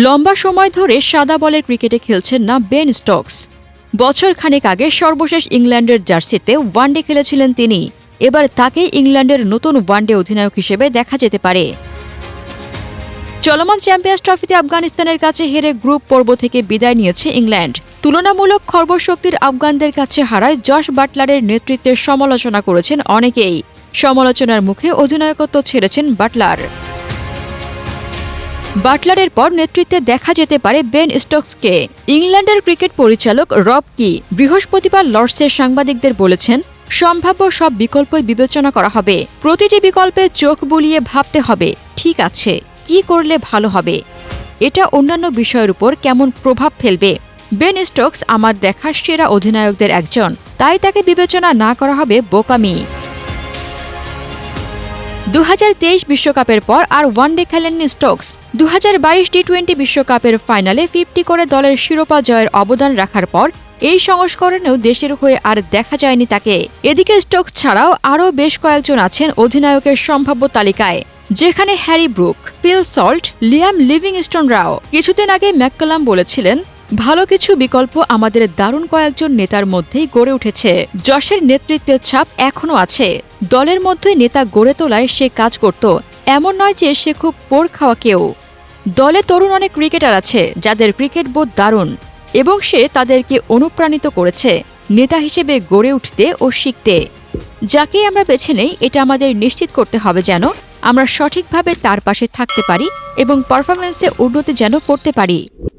লম্বা সময় ধরে সাদা বলের ক্রিকেটে খেলছেন না বেন স্টোকস। বছর খানেক আগে সর্বশেষ ইংল্যান্ডের জার্সিতে ওয়ানডে খেলেছিলেন তিনি। এবার তাকে ইংল্যান্ডের নতুন ওয়ানডে অধিনায়ক হিসেবে দেখা যেতে পারে। চলমান চ্যাম্পিয়ন্স ট্রফিতে আফগানিস্তানের কাছে হেরে গ্রুপ পর্ব থেকে বিদায় নিয়েছে ইংল্যান্ড। তুলনামূলক খর্বশক্তির আফগানদের কাছে হারায় জশ বাটলারের নেতৃত্বের সমালোচনা করেছেন অনেকেই। সমালোচনার মুখে অধিনায়কত্ব ছেড়েছেন বাটলারের পর নেতৃত্বে দেখা যেতে পারে বেন স্টোকসকে। ইংল্যান্ডের ক্রিকেট পরিচালক রব কি বৃহস্পতিবার লর্ডসের সাংবাদিকদের বলেছেন, সম্ভাব্য সব বিকল্পই বিবেচনা করা হবে। প্রতিটি বিকল্পে চোখ বুলিয়ে ভাবতে হবে, ঠিক আছে, কি করলে ভালো হবে, এটা অন্যান্য বিষয়ের উপর কেমন প্রভাব ফেলবে। বেন স্টোকস আমার দেখা সেরা অধিনায়কদের একজন, তাই তাকে বিবেচনা না করা হবে বোকামি। 2023 বিশ্বকাপের পর আর ওয়ানডে খেলেননি স্টোকস। 2022 টি-20 বিশ্বকাপের ফাইনালে 50 করে দলের শিরোপা জয়ের অবদান রাখার পর এই সংস্করণেও দেশের হয়ে আর দেখা যায়নি তাকে। এদিকে স্টোকস ছাড়াও আরও বেশ কয়েকজন আছেন অধিনায়কের সম্ভাব্য তালিকায়, যেখানে Harry Brook, Phil Salt, Liam লিভিংস্টোনরাও। কিছুদিন আগে ম্যাককালাম বলেছিলেন, ভালো কিছু বিকল্প আমাদের দারুণ কয়েকজন নেতার মধ্যেই গড়ে উঠেছে। জশের নেতৃত্বের ছাপ এখনও আছে। দলের মধ্যে নেতা গড়ে তোলায় সে কাজ করত, এমন নয় যে সে খুব পোড় খাওয়া কেউ। দলে তরুণ অনেক ক্রিকেটার আছে যাদের ক্রিকেট বোধ দারুণ, এবং সে তাদেরকে অনুপ্রাণিত করেছে নেতা হিসেবে গড়ে উঠতে ও শিখতে। যাকে আমরা বেছে নেই, এটা আমাদের নিশ্চিত করতে হবে যেন আমরা সঠিকভাবে তার পাশে থাকতে পারি এবং পারফরম্যান্সে উন্নতি যেন করতে পারি।